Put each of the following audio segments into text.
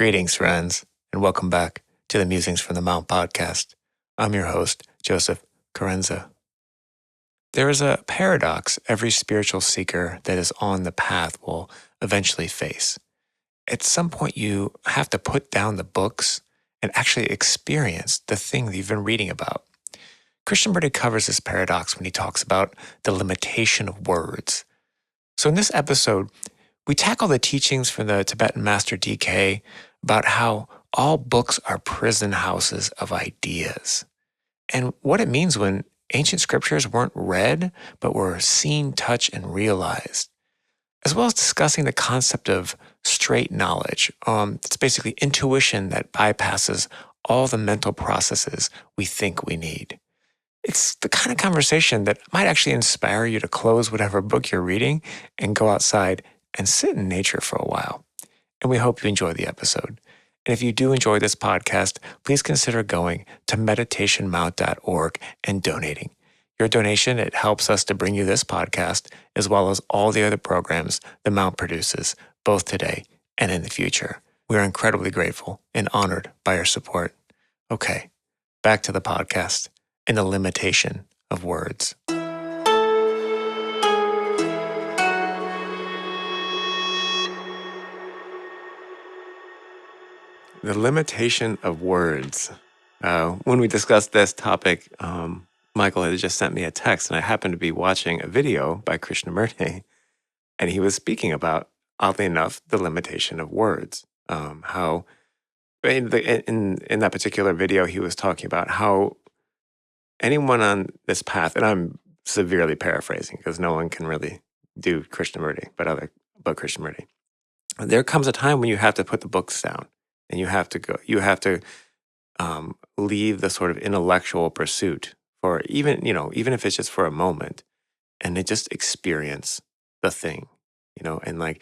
Greetings, friends, and welcome back to the Musings from the Mount podcast. I'm your host, Joseph Carenza. There is a paradox every spiritual seeker that is on the path will eventually face. At some point, you have to put down the books and actually experience the thing that you've been reading about. Krishnamurti covers this paradox when he talks about the limitation of words. So in this episode, we tackle the teachings from the Tibetan master DK about how all books are prison houses of ideas and what it means when ancient scriptures weren't read, but were seen, touched, and realized, as well as discussing the concept of straight knowledge. It's basically intuition that bypasses all the mental processes we think we need. It's the kind of conversation that might actually inspire you to close whatever book you're reading and go outside and sit in nature for a while. And we hope you enjoy the episode. And if you do enjoy this podcast, please consider going to meditationmount.org and donating. Your donation, it helps us to bring you this podcast, as well as all the other programs the Mount produces, both today and in the future. We are incredibly grateful and honored by your support. Okay, back to the podcast and the limitation of words. The limitation of words. When we discussed this topic, Michael had just sent me a text, and I happened to be watching a video by Krishnamurti, and he was speaking about, oddly enough, the limitation of words. How in that particular video, he was talking about how anyone on this path, and I'm severely paraphrasing because no one can really do Krishnamurti, but Krishnamurti. There comes a time when you have to put the books down. And you have to leave the sort of intellectual pursuit for even if it's just for a moment, and then just experience the thing, and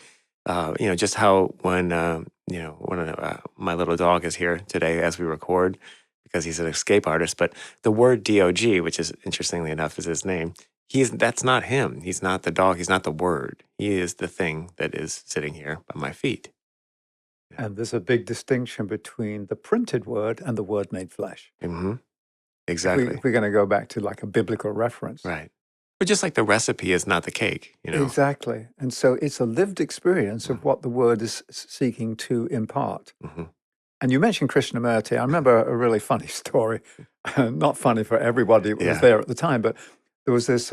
just how when, one of my little dog is here today as we record because he's an escape artist, but the word DOG, which is interestingly enough is his name, that's not him. He's not the dog. He's not the word. He is the thing that is sitting here by my feet. And there's a big distinction between the printed word and the word made flesh. Mm-hmm. Exactly. If we're going to go back to like a biblical reference. Right. But just like the recipe is not the cake, Exactly. And so it's a lived experience of what the word is seeking to impart. Mm-hmm. And you mentioned Krishnamurti. I remember a really funny story. Not funny for everybody who was there at the time, but there was this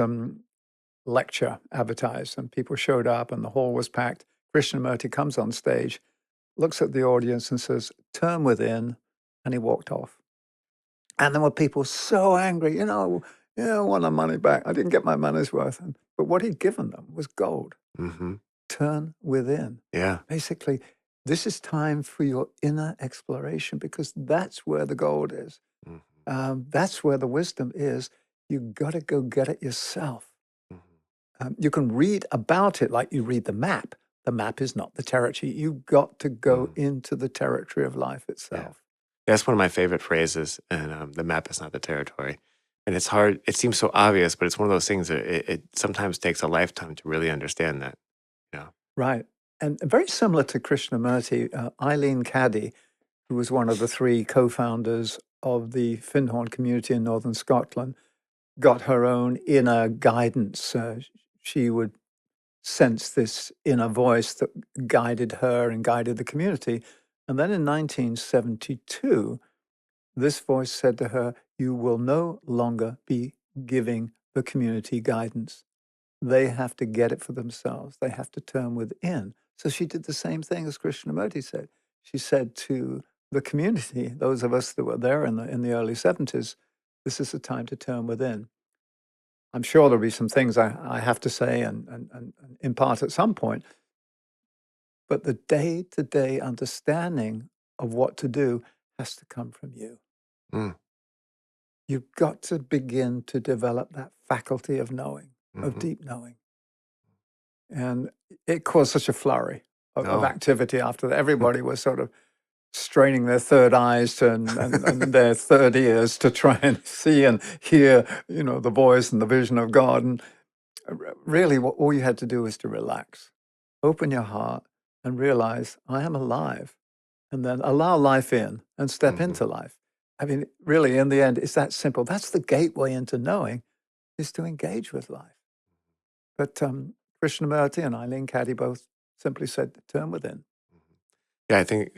lecture advertised, and people showed up and the hall was packed. Krishnamurti comes on stage, looks at the audience and says, "Turn within," and he walked off. And there were people so angry, I want my money back. I didn't get my money's worth. But what he'd given them was gold. Mm-hmm. Turn within. Yeah. Basically, this is time for your inner exploration because that's where the gold is. Mm-hmm. That's where the wisdom is. You got to go get it yourself. Mm-hmm. You can read about it like you read the map. The map is not the territory. You've got to go into the territory of life itself. Yeah. That's one of my favorite phrases, and the map is not the territory. And it's hard. It seems so obvious, but it's one of those things that it sometimes takes a lifetime to really understand that. Right. And very similar to Krishnamurti, Eileen Caddy, who was one of the three co-founders of the Findhorn community in northern Scotland, got her own inner guidance. She would sense this inner voice that guided her and guided the community. And then in 1972, this voice said to her, "You will no longer be giving the community guidance. They have to get it for themselves. They have to turn within." So she did the same thing as Krishnamurti said. She said to the community, those of us that were there in the early 70s, this is the time to turn within. I'm sure there'll be some things I have to say and impart at some point, but the day-to-day understanding of what to do has to come from you. You've got to begin to develop that faculty of knowing, of deep knowing. And it caused such a flurry of activity after that. Everybody was sort of straining their third eyes and their third ears to try and see and hear, the voice and the vision of God. And really, all you had to do was to relax, open your heart, and realize I am alive. and then allow life in and step Mm-hmm. into life. I mean, really, in the end, it's that simple. That's the gateway into knowing, is to engage with life. But Krishnamurti and Eileen Caddy both simply said, turn within. Yeah, I think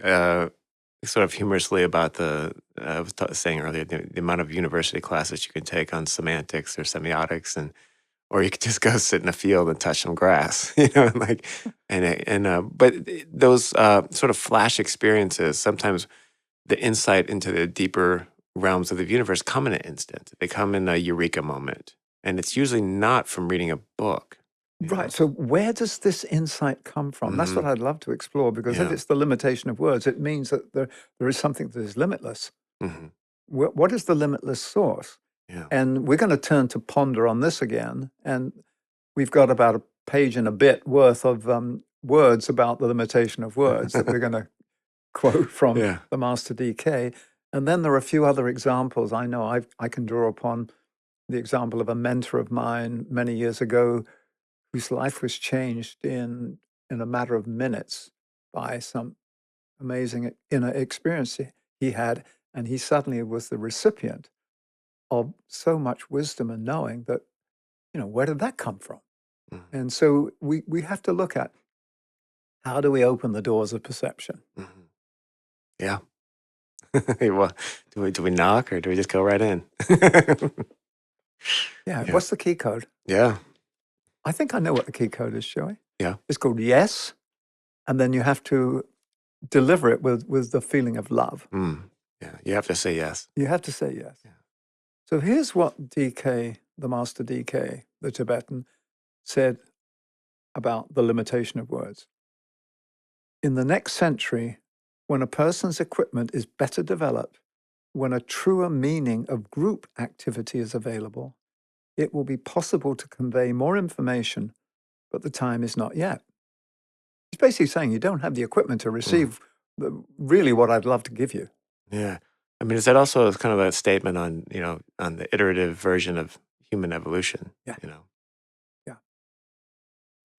sort of humorously about I was saying earlier, the amount of university classes you can take on semantics or semiotics, or you could just go sit in a field and touch some grass, but those sort of flash experiences, sometimes the insight into the deeper realms of the universe come in an instant. They come in a eureka moment, and it's usually not from reading a book. Right. So where does this insight come from? That's what Mm-hmm. I'd love to explore, because if Yeah. it's the limitation of words, it means that there is something that is limitless. Mm-hmm. What is the limitless source? Yeah. And we're going to turn to ponder on this again. And we've got about a page and a bit worth of words about the limitation of words that we're going to quote from Yeah. the Master DK. And then there are a few other examples. I know I can draw upon the example of a mentor of mine many years ago whose life was changed in a matter of minutes by some amazing inner experience he had. And he suddenly was the recipient of so much wisdom and knowing that, where did that come from? Mm-hmm. And so we have to look at, how do we open the doors of perception? Mm-hmm. Yeah. Well, do we knock, or do we just go right in? Yeah. Yeah. What's the key code? Yeah. I think I know what the key code is, shall we? Yeah. It's called yes. And then you have to deliver it with the feeling of love. Yeah. You have to say yes. You have to say yes. Yeah. So here's what DK, the Master DK, the Tibetan, said about the limitation of words. In the next century, when a person's equipment is better developed, when a truer meaning of group activity is available, it will be possible to convey more information, but the time is not yet. He's basically saying you don't have the equipment to receive really what I'd love to give you. Yeah. I mean, is that also kind of a statement on, on the iterative version of human evolution? Yeah. You know? Yeah.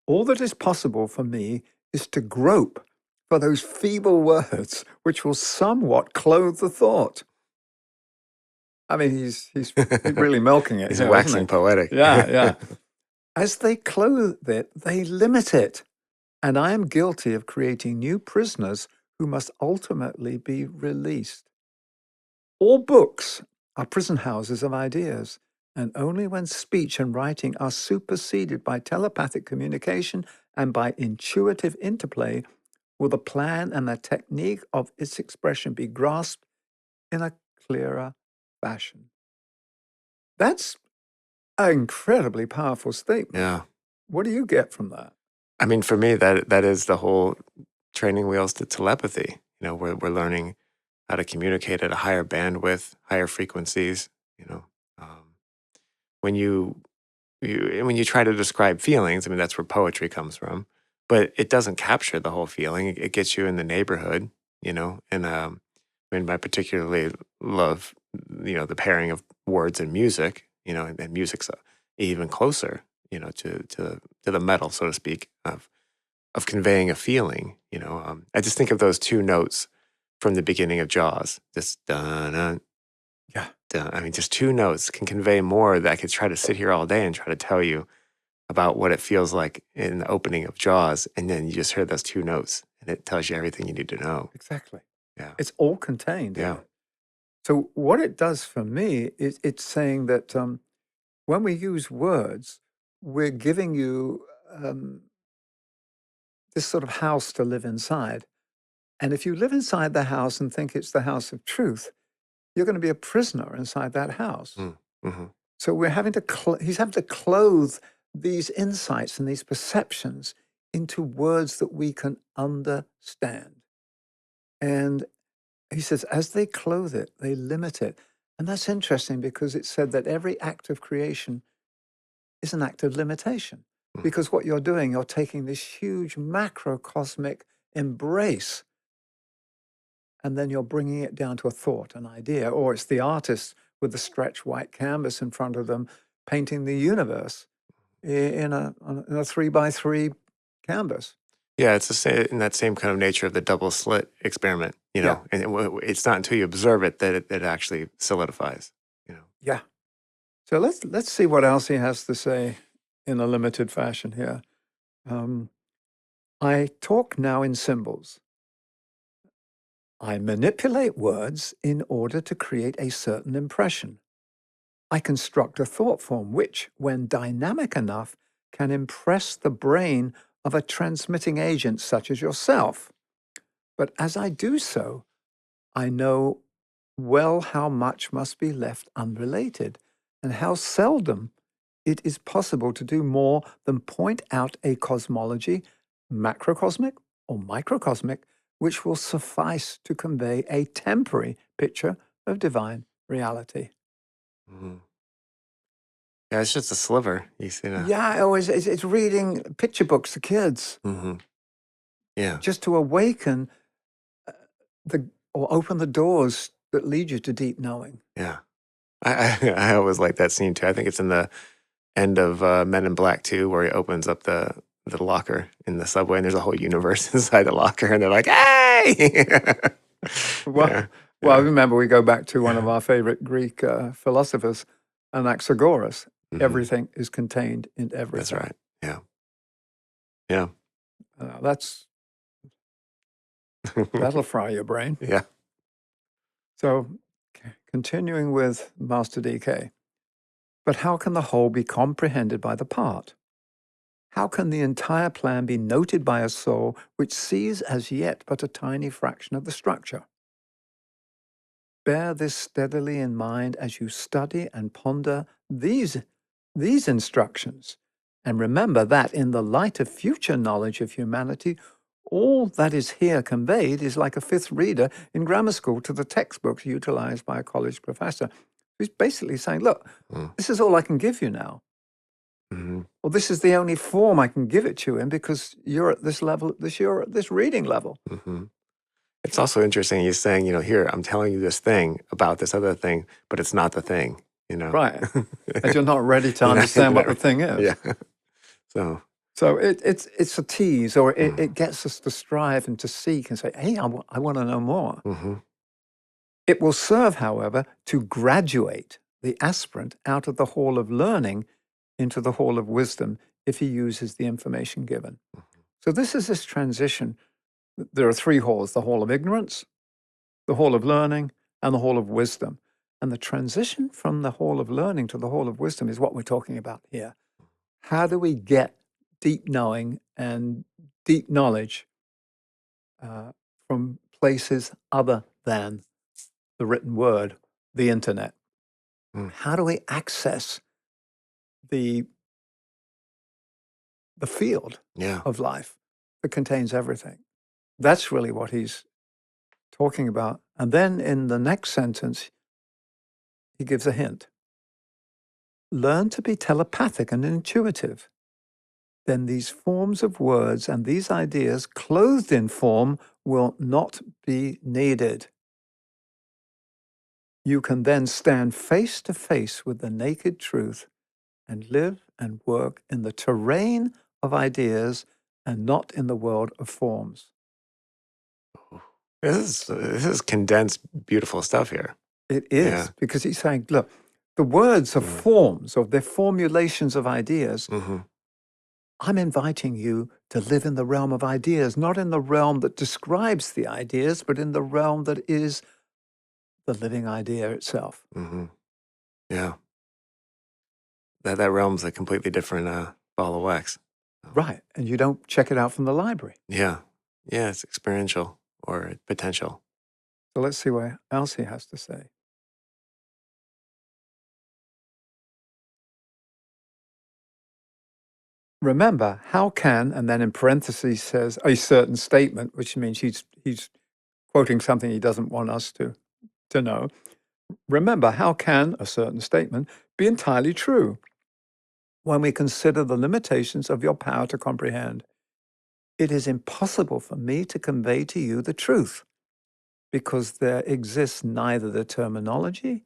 All that is possible for me is to grope for those feeble words which will somewhat clothe the thought. I mean, he's really milking it. He's here, waxing isn't he? poetic. Yeah. As they clothe it, they limit it. And I am guilty of creating new prisoners who must ultimately be released. All books are prison houses of ideas, and only when speech and writing are superseded by telepathic communication and by intuitive interplay will the plan and the technique of its expression be grasped in a clearer fashion. That's an incredibly powerful statement. Yeah. What do you get from that? I mean, for me, that is the whole training wheels to telepathy. We're learning how to communicate at a higher bandwidth, higher frequencies. When when you try to describe feelings, I mean, that's where poetry comes from, but it doesn't capture the whole feeling. It gets you in the neighborhood, and I mean, I particularly love, the pairing of words and music, and music's even closer, to the metal, so to speak, of conveying a feeling. I just think of those two notes from the beginning of Jaws, this dun, Yeah. I mean, just two notes can convey more that I could try to sit here all day and try to tell you about what it feels like in the opening of Jaws. And then you just hear those two notes and it tells you everything you need to know. Exactly. Yeah. It's all contained in Yeah. it. So what it does for me is it's saying that when we use words, we're giving you this sort of house to live inside. And if you live inside the house and think it's the house of truth, you're going to be a prisoner inside that house. Mm-hmm. So we're having to, he's having to clothe these insights and these perceptions into words that we can understand. And he says, as they clothe it, they limit it. And that's interesting because it said that every act of creation is an act of limitation. Because what you're doing, you're taking this huge macrocosmic embrace and then you're bringing it down to a thought, an idea, or it's the artist with the stretched white canvas in front of them painting the universe in a 3x3 canvas. Yeah, it's the same in that same kind of nature of the double slit experiment, Yeah, and it's not until you observe it that it actually solidifies, you know. yeah. So let's see what else he has to say in a limited fashion here. Um, I talk now in symbols. I manipulate words in order to create a certain impression. I construct a thought form which, when dynamic enough, can impress the brain of a transmitting agent such as yourself. But as I do so, I know well how much must be left unrelated and how seldom it is possible to do more than point out a cosmology, macrocosmic or microcosmic, which will suffice to convey a temporary picture of divine reality. Mhm. Yeah, it's just a sliver. You see that? Yeah, I always it's reading picture books to kids Hmm. Yeah, just to awaken uh, the or open the doors that lead you to deep knowing. yeah. I always like that scene too. I think it's in the end of Men in Black 2, where he opens up the locker in the subway, and there's a whole universe inside the locker, and they're like, "Hey!" Well, Yeah, well, I yeah. remember we go back to one of our favorite Greek philosophers, Anaxagoras. Hmm. Everything is contained in That's everything. right. Yeah, yeah, That's that'll fry your brain. yeah. So, continuing with Master DK. But how can the whole be comprehended by the part? How can the entire plan be noted by a soul which sees as yet but a tiny fraction of the structure? Bear this steadily in mind as you study and ponder these instructions. And remember that in the light of future knowledge of humanity, all that is here conveyed is like a fifth reader in grammar school to the textbooks utilized by a college professor who's basically saying, look, Mm. this is all I can give you now. Hmm. Well, this is the only form I can give it to you in because you're at this level, you're at this reading level. Hmm. It's also interesting. He's saying, here, I'm telling you this thing about this other thing, but it's not the thing, you know. Right. And you're not ready to You're understand what the not- thing is. yeah. So, So it's a tease, or mm, it gets us to strive and to seek and say, hey, I want to know more. hmm, It will serve, however, to graduate the aspirant out of the hall of learning into the hall of wisdom if he uses the information given. So this is this transition. There are three halls: the hall of ignorance, the hall of learning, and the hall of wisdom. And the transition from the hall of learning to the hall of wisdom is what we're talking about here. How do we get deep knowing and deep knowledge uh, from places other than the written word, the internet? mm, How do we access the the field yeah, of life that contains everything? That's really what he's talking about. And then in the next sentence, he gives a hint. Learn to be telepathic and intuitive. Then these forms of words and these ideas clothed in form will not be needed. You can then stand face to face with the naked truth and live and work in the terrain of ideas and not in the world of forms. this is condensed, beautiful stuff here. It Yeah. is, because he's saying, look, the words are Mm, forms, or they're formulations of ideas. hmm. I'm inviting you to live in the realm of ideas, not in the realm that describes the ideas, but in the realm that is the living idea itself. Hmm. Yeah. That realm's a completely different ball of wax. So, Right. And you don't check it out from the library. yeah. Yeah, it's experiential or potential. So let's see what else he has to say. Remember, how can, and then in parentheses says a certain statement, which means he's quoting something he doesn't want us to know. Remember, how can a certain statement be entirely true when we consider the limitations of your power to comprehend? It is impossible for me to convey to you the truth because there exists neither the terminology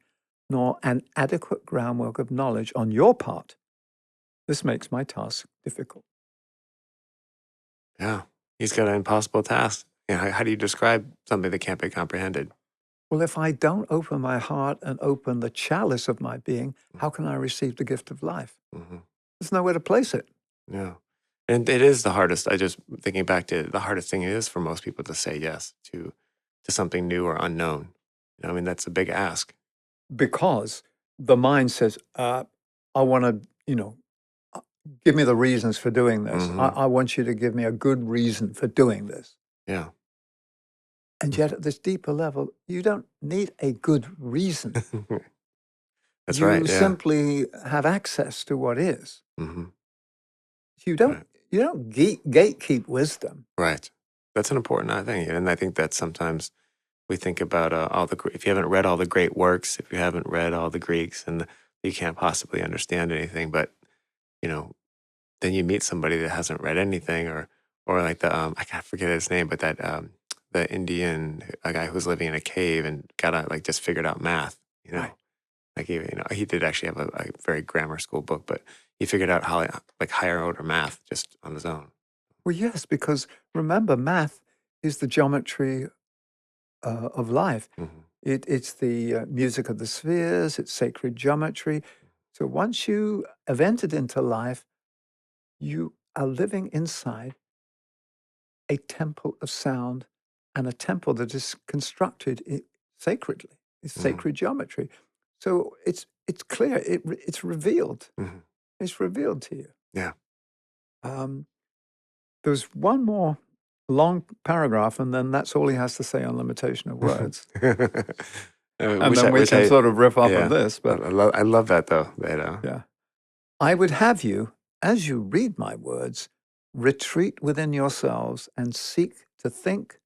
nor an adequate groundwork of knowledge on your part. This makes my task difficult. Yeah. He's got an impossible task. How do you describe something that can't be comprehended? Well, if I don't open my heart and open the chalice of my being, how can I receive the gift of life? Mm-hmm. There's nowhere to place it. Yeah. And it is the hardest. I just thinking back to the hardest thing it is for most people to say yes to something new or unknown. I mean, that's a big ask. Because the mind says, I want to, uh, give me the reasons for doing this. Mm-hmm. I want you to give me a good reason for doing this. Yeah. And yet, at this deeper level, you don't need a good reason. That's right. You Yeah. simply have access to what is. Mm-hmm. You don't Right. you don't gatekeep wisdom. Right. That's an important thing. And I think that sometimes we think about if you haven't read all the great works, if you haven't read all the Greeks, and you can't possibly understand anything. But you know, then you meet somebody that hasn't read anything, or like I can't forget his name, but that the Indian, a guy who was living in a cave and got out, like just figured out math. Right. Like he did actually have a very grammar school book, but he figured out how like higher order math just on his own. Well, yes, because remember, math is the geometry of life. Mm-hmm. It's the music of the spheres. It's sacred geometry. So once you have entered into life, you are living inside a temple of sound and a temple that is constructed sacredly. It's Mm-hmm. sacred geometry. So it's clear. It's revealed. Mm-hmm. It's revealed to you. Yeah. Um, there's one more long paragraph, and then that's all he has to say on limitation of words. And then we can sort of riff off of yeah. this. But I love that though. That yeah, I would have you, as you read my words, retreat within yourselves and seek to think,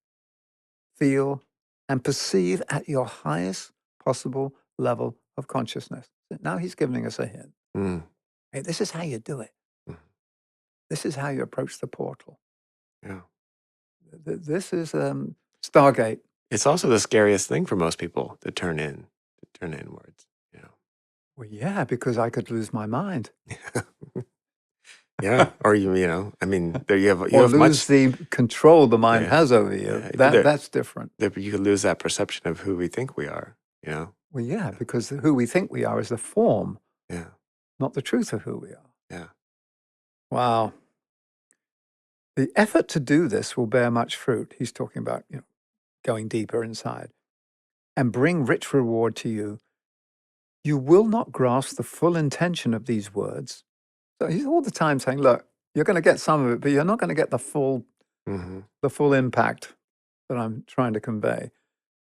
feel, and perceive at your highest possible level of consciousness. Now he's giving us a hint. mm, Hey, this is how you do it. mm, This is how you approach the portal. yeah. This is Stargate. It's also the scariest thing for most people to turn inwards. Well, yeah, because I could lose my mind. Yeah. Or I mean, there you Or have lose much. the control the mind Yeah. has over you. Yeah. That's different. You could lose that perception of who we think we are. Well, yeah, because who we think we are is the form, Yeah. not the truth of who we are. Yeah. Wow. The effort to do this will bear much fruit. He's talking about, going deeper inside and bring rich reward to you. You will not grasp the full intention of these words. So he's all the time saying, look, you're going to get some of it, but you're not going to get the full impact that I'm trying to convey.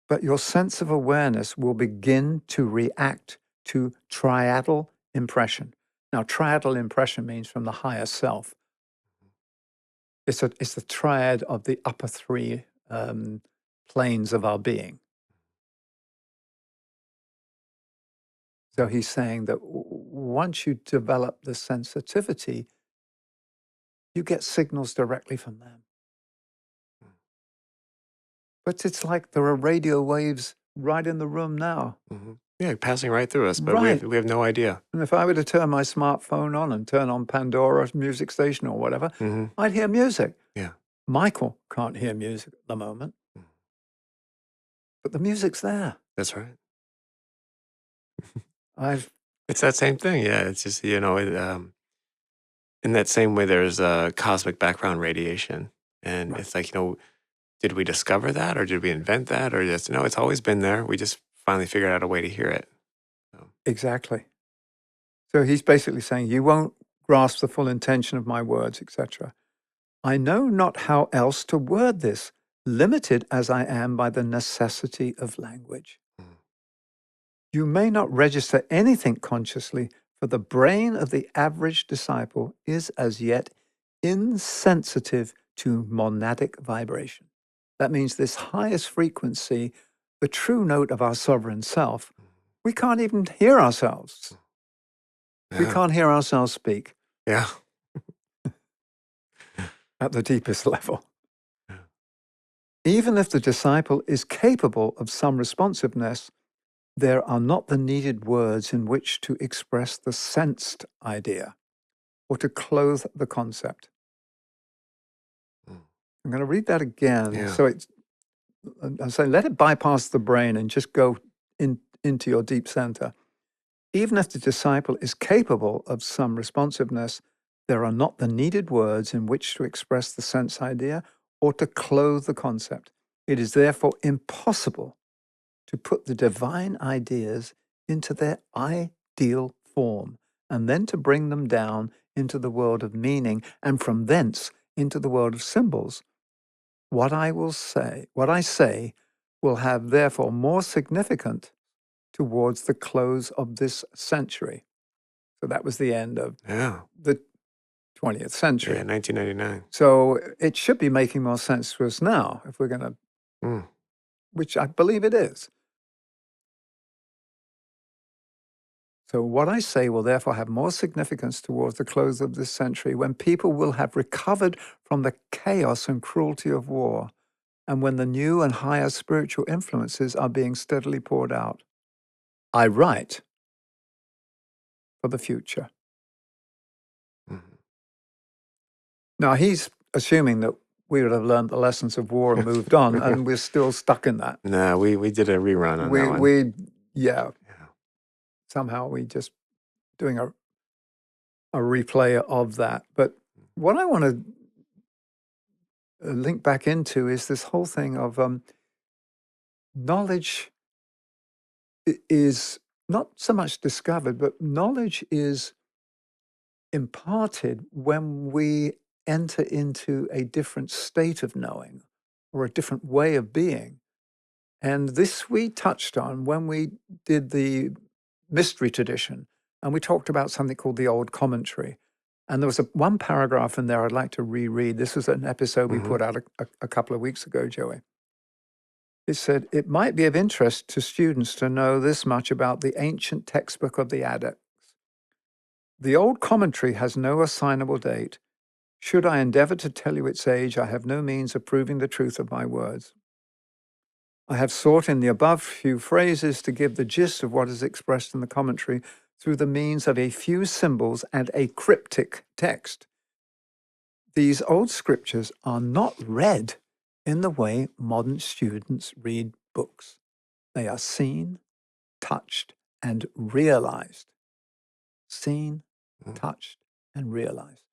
But your sense of awareness will begin to react to triadal impression. Now, triadal impression means from the higher self. It's the triad of the upper three planes of our being. So he's saying that once you develop the sensitivity, you get signals directly from them. But it's like there are radio waves right in the room now. Mm-hmm. Yeah, passing right through us, but Right. we have no idea. And if I were to turn my smartphone on and turn on Pandora's music station or whatever, I'd hear music. Yeah. Michael can't hear music at the moment, but the music's there. That's right. It's that same thing. Yeah. It's just, in that same way, there's cosmic background radiation. And Right. it's like, did we discover that or did we invent that or just, no, it's always been there. We just finally figured out a way to hear it. So. Exactly. So he's basically saying, you won't grasp the full intention of my words, etc. I know not how else to word this, limited as I am by the necessity of language. You may not register anything consciously, for the brain of the average disciple is as yet insensitive to monadic vibration. That means this highest frequency, the true note of our sovereign self, we can't even hear ourselves. Yeah. We can't hear ourselves speak. Yeah. At the deepest level. Even if the disciple is capable of some responsiveness, there are not the needed words in which to express the sensed idea or to clothe the concept. I'm going to read that again. Yeah. So I'm saying let it bypass the brain and just go into your deep center. Even if the disciple is capable of some responsiveness, there are not the needed words in which to express the sense idea or to clothe the concept. It is therefore impossible to put the divine ideas into their ideal form and then to bring them down into the world of meaning and from thence into the world of symbols. What I say will have therefore more significant towards the close of this century. So that was the end of Yeah. the 20th century. Yeah, 1999. So it should be making more sense to us now if we're going to, Mm. which I believe it is. So what I say will therefore have more significance towards the close of this century when people will have recovered from the chaos and cruelty of war and when the new and higher spiritual influences are being steadily poured out. I write for the future. Mhm. Now, he's assuming that we would have learned the lessons of war and moved on, and we're still stuck in that. No, we did a rerun on that one. Yeah, Yeah. somehow we just doing a replay of that. But what I want to link back into is this whole thing of knowledge is not so much discovered, but knowledge is imparted when we enter into a different state of knowing or a different way of being. And this we touched on when we did the mystery tradition, and we talked about something called the old commentary. And there was one paragraph in there I'd like to reread. This was an episode we Mhm. put out a couple of weeks ago, Joey. It said, it might be of interest to students to know this much about the ancient textbook of the adepts. The old commentary has no assignable date. Should I endeavor to tell you its age, I have no means of proving the truth of my words. I have sought in the above few phrases to give the gist of what is expressed in the commentary through the means of a few symbols and a cryptic text. These old scriptures are not read in the way modern students read books. They are seen, touched, and realized. Seen, Mm. touched, and realized.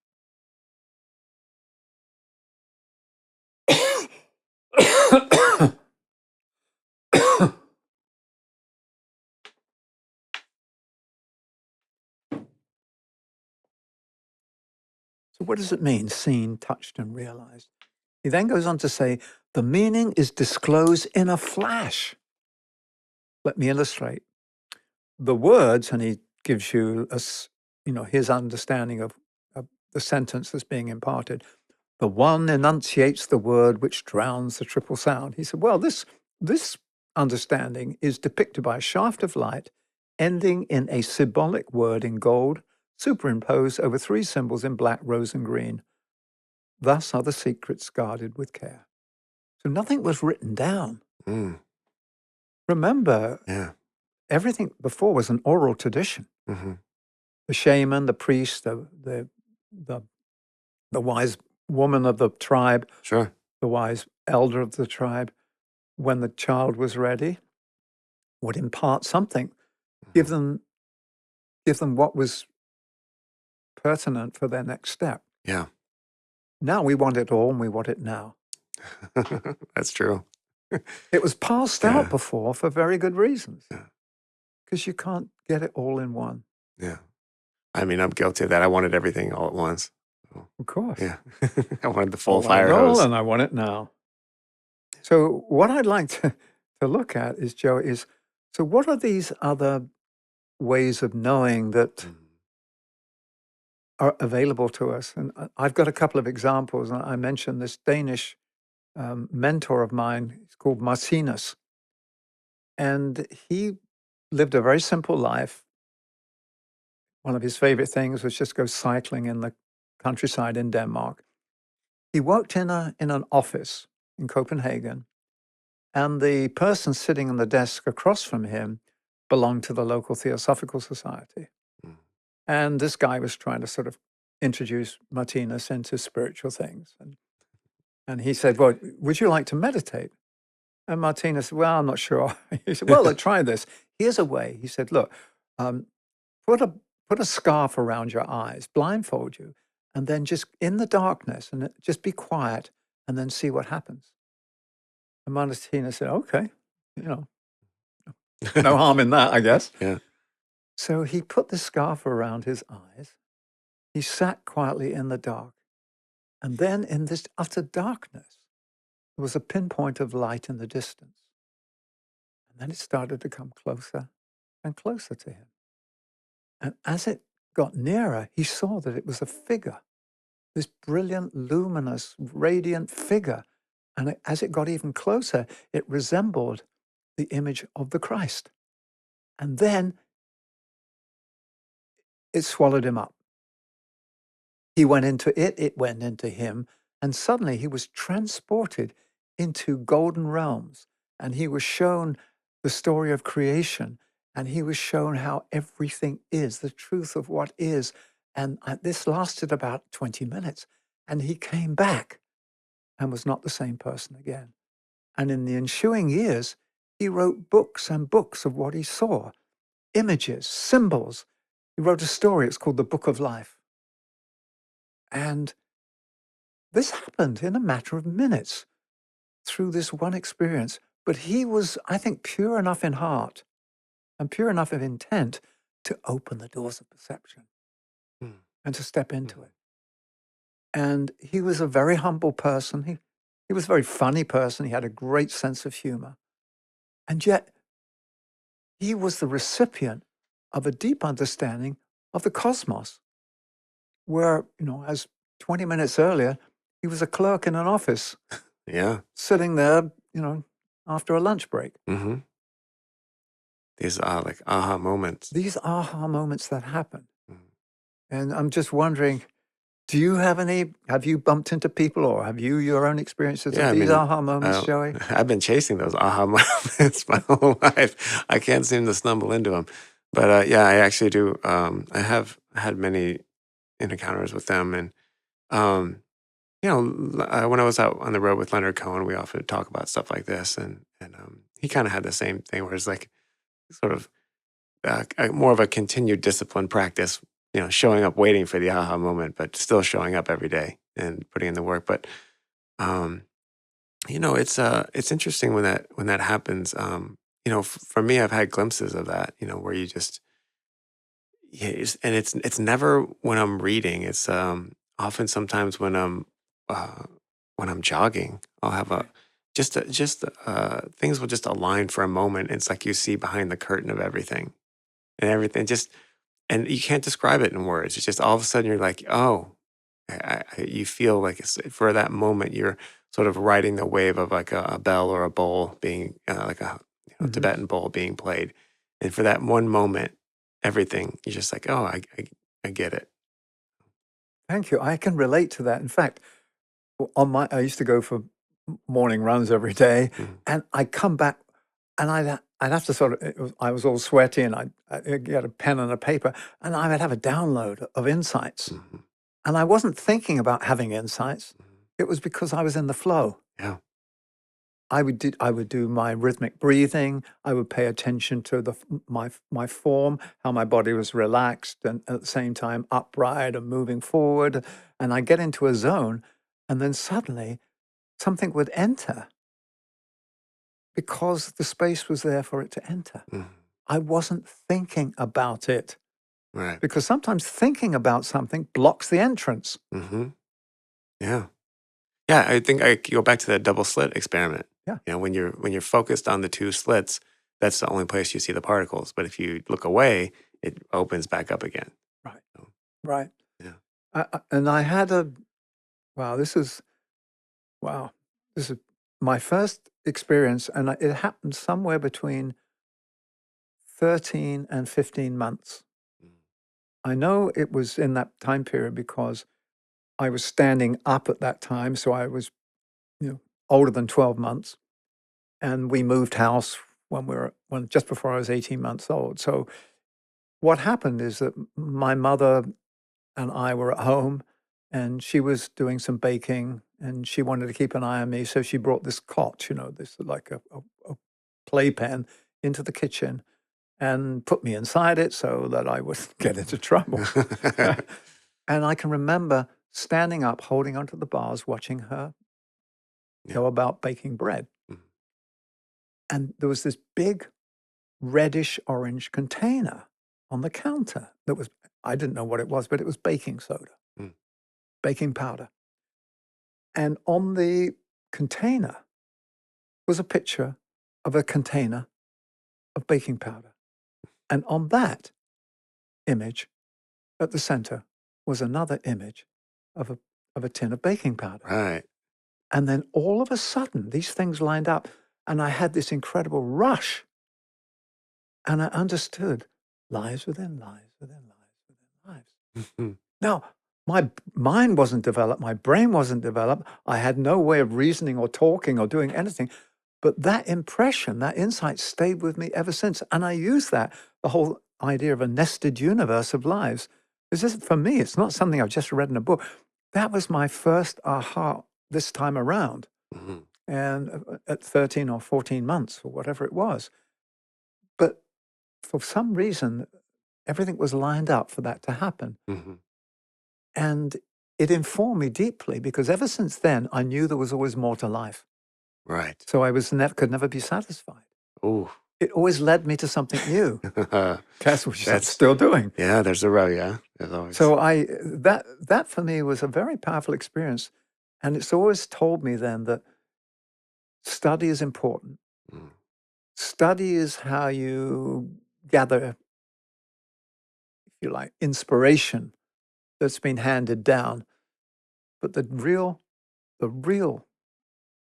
So what does it mean, seen, touched, and realized? He then goes on to say, the meaning is disclosed in a flash. Let me illustrate. The words, and he gives you his understanding of the sentence that's being imparted. The one enunciates the word which drowns the triple sound. He said, well, this understanding is depicted by a shaft of light ending in a symbolic word in gold, superimposed over three symbols in black, rose, and green. Thus are the secrets guarded with care. So nothing was written down. Mm. Remember, Yeah. everything before was an oral tradition. Mm-hmm. The shaman, the priest, the wise woman of the tribe, Sure. the wise elder of the tribe, when the child was ready, would impart something, give Mhm. them what was pertinent for their next step. Yeah. Now we want it all, and we want it now. That's true. It was passed out Yeah. before for very good reasons, Yeah. because you can't get it all in one. Yeah. I mean, I'm guilty of that. I wanted everything all at once. So, Of course. yeah. I wanted the I full want it fire all, hose. and I want it now. So what I'd like to look at is, Joe, so what are these other ways of knowing that Mhm. are available to us? And I've got a couple of examples. And I mentioned this Danish mentor of mine. He's called Marcinus. And he lived a very simple life. One of his favorite things was just go cycling in the countryside in Denmark. He worked in an office in Copenhagen. And the person sitting on the desk across from him belonged to the local Theosophical Society. Mm. And this guy was trying to sort of introduce Martinus into spiritual things. And And he said, well, would you like to meditate? And Martina said, well, I'm not sure. He said, well, let's try this. Here's a way. He said, look, um, put a scarf around your eyes, blindfold you, and then just in the darkness, and just be quiet, and then see what happens. And Martina said, okay, you know, no harm in that, I guess. Yeah. So he put the scarf around his eyes. He sat quietly in the dark. And then in this utter darkness, there was a pinpoint of light in the distance. And then it started to come closer and closer to him. And as it got nearer, he saw that it was a figure, this brilliant, luminous, radiant figure. And as it got even closer, it resembled the image of the Christ. And then it swallowed him up. He went into it, it went into him, and suddenly he was transported into golden realms. And he was shown the story of creation, and he was shown how everything is, the truth of what is. And this lasted about 20 minutes. And he came back and was not the same person again. And in the ensuing years, he wrote books and books of what he saw, images, symbols. He wrote a story, it's called The Book of Life. And this happened in a matter of minutes through this one experience. But he was, I think, pure enough in heart and pure enough of intent to open the doors of perception Mm. and to step into it. And he was a very humble person. He was a very funny person. He had a great sense of humor. And yet, he was the recipient of a deep understanding of the cosmos, where, as 20 minutes earlier, he was a clerk in an office. Yeah. Sitting there, after a lunch break. Mm-hmm. These are like aha moments. These aha moments that happen. Mhm. And I'm just wondering, have you bumped into people, or have you your own experiences Yeah, of I these mean, aha moments, Joey? I've been chasing those aha moments my whole life. I can't seem to stumble into them. But yeah, I actually do. I have had many encounters with them. And, when I was out on the road with Leonard Cohen, we often talk about stuff like this. And he kind of had the same thing where it's like sort of more of a continued discipline practice, showing up, waiting for the aha moment, but still showing up every day and putting in the work. But, um, it's interesting when that happens. For me, I've had glimpses of that, where you just, yeah, it's never when I'm reading. It's often sometimes uh, when I'm jogging, I'll have things will just align for a moment. It's like you see behind the curtain of everything, and everything just, and you can't describe it in words. It's just all of a sudden you're like, oh, you feel like for that moment you're sort of riding the wave of like a bell or a bowl being like a Mhm. Tibetan bowl being played, and for that one moment, everything you're just like, oh, I get it. Thank you. I can relate to that. In fact, I used to go for morning runs every day, Mhm. and I'd come back, and I'd have to I was all sweaty, and I'd get a pen and a paper, and I would have a download of insights. Mhm. And I wasn't thinking about having insights. Mhm. It was because I was in the flow. Yeah. I would do my rhythmic breathing. I would pay attention to my form, how my body was relaxed and at the same time upright and moving forward. And I get into a zone, and then suddenly something would enter because the space was there for it to enter. Mhm. I wasn't thinking about it, Right. because sometimes thinking about something blocks the entrance. Hmm. Yeah. Yeah. I think I go back to that double slit experiment. Yeah. When you're focused on the two slits, that's the only place you see the particles. But if you look away, it opens back up again. Right. So, Right. yeah. And I had wow, wow, this is my first experience, and it happened somewhere between 13 and 15 months. Mm. I know it was in that time period because I was standing up at that time, so I was, older than 12 months, and we moved house when just before I was 18 months old. So what happened is that my mother and I were at home, and she was doing some baking, and she wanted to keep an eye on me, so she brought this cot, this like a playpen into the kitchen and put me inside it so that I wouldn't get into trouble. And I can remember standing up, holding onto the bars, watching her go about baking bread. Mhm. And there was this big reddish orange container on the counter that was, I didn't know what it was, but it was baking soda, Mm. baking powder. And on the container was a picture of a container of baking powder. And on that image at the center was another image of a tin of baking powder. Right. And then all of a sudden, these things lined up, and I had this incredible rush. And I understood lives within lives within lives within lives. Mhm. Now, my mind wasn't developed, my brain wasn't developed. I had no way of reasoning or talking or doing anything. But that impression, that insight stayed with me ever since. And I use that, the whole idea of a nested universe of lives. This is, for me, it's not something I've just read in a book. That was my first aha this time around. Mhm. And at 13 or 14 months or whatever it was. But for some reason, everything was lined up for that to happen. Mhm. And it informed me deeply because ever since then, I knew there was always more to life. Right. So I could never be satisfied. Ooh. It always led me to something new. That's which I'm That's still doing. yeah. There's a row. Yeah. There's always. So that for me was a very powerful experience. And it's always told me then that study is important. Mm. Study is how you gather, if you like, inspiration that's been handed down. But the real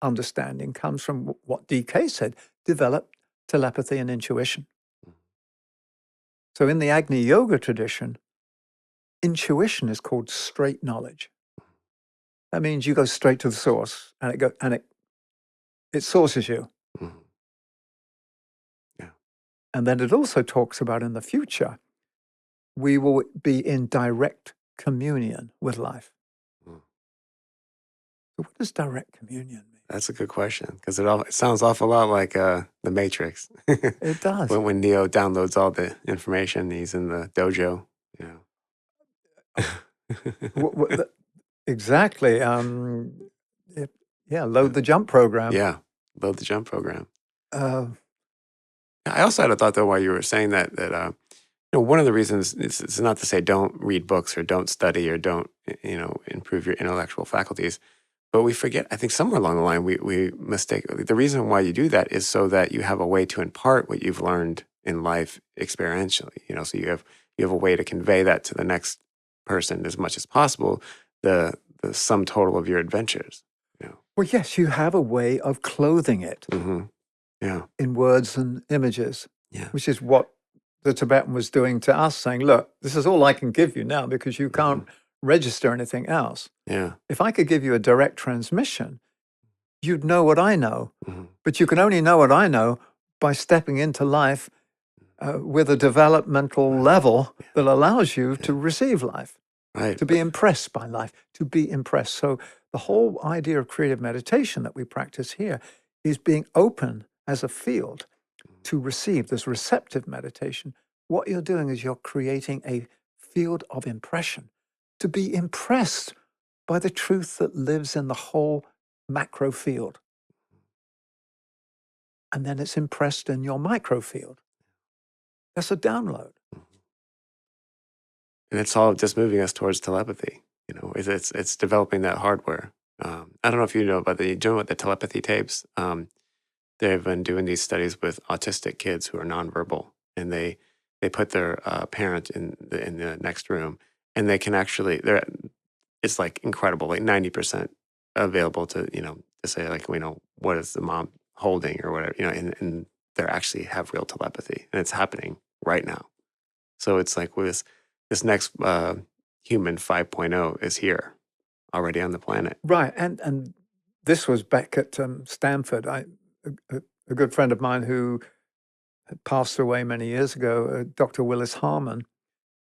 understanding comes from what DK said, develop telepathy and intuition. Mhm. So in the Agni Yoga tradition, intuition is called straight knowledge. That means you go straight to the source and it sources you. Mhm. Yeah. And then it also talks about in the future, we will be in direct communion with life. Mm. So what does direct communion mean? That's a good question because it sounds awful lot like the Matrix. It does. when Neo downloads all the information, he's in the dojo. You Wh- know. wh- the- exactly. Load the jump program. Yeah. Load the jump program. Uh, I also had a thought though while you were saying that one of the reasons it's not to say don't read books or don't study or don't improve your intellectual faculties, but we forget. I think somewhere along the line we mistake the reason why you do that is so that you have a way to impart what you've learned in life experientially. So you have a way to convey that to the next person as much as possible. The sum total of your adventures. well, yes, you have a way of clothing it Mm-hmm. Yeah. in words and images, Yeah. which is what the Tibetan was doing to us, saying, look, this is all I can give you now because you can't register anything else. Yeah. If I could give you a direct transmission, you'd know what I know, Mm-hmm. but you can only know what I know by stepping into life with a developmental level that allows you to receive life, Right. to be impressed by life, to be impressed. So the whole idea of creative meditation that we practice here is being open as a field to receive this receptive meditation. What you're doing is you're creating a field of impression, to be impressed by the truth that lives in the whole macro field. And then it's impressed in your micro field. That's a download. And it's all just moving us towards telepathy. It's developing that hardware. I don't know if you know about the telepathy tapes. They've been doing these studies with autistic kids who are nonverbal, and they put their parent in the next room, and they can actually it's like incredible, like 90% available to to say like what is the mom holding or whatever and they actually have real telepathy, and it's happening right now. So it's like with this next human 5.0 is here already on the planet. Right. And this was back at Stanford. A good friend of mine who had passed away many years ago, Dr. Willis Harmon,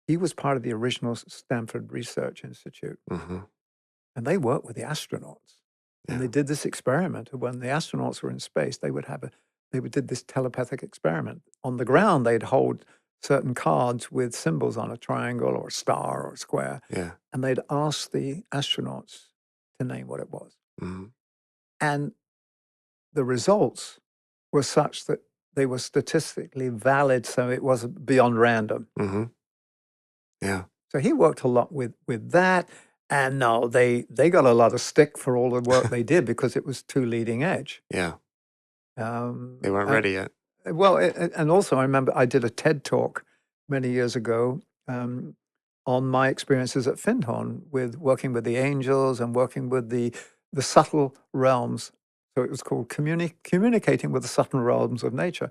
he was part of the original Stanford Research Institute. Hmm. And they worked with the astronauts. And they did this experiment. When the astronauts were in space, they would did this telepathic experiment. On the ground, they'd hold certain cards with symbols on a triangle or a star or a square. Yeah. And they'd ask the astronauts to name what it was. Mm-hmm. And the results were such that they were statistically valid, so it wasn't beyond random. Mm-hmm. Yeah. So he worked a lot with that. And no, they got a lot of stick for all the work they did because it was too leading edge. Yeah. They weren't ready yet. Well, and also I remember I did a TED talk many years ago on my experiences at Findhorn with working with the angels and working with the subtle realms. So it was called Communicating with the Subtle Realms of Nature.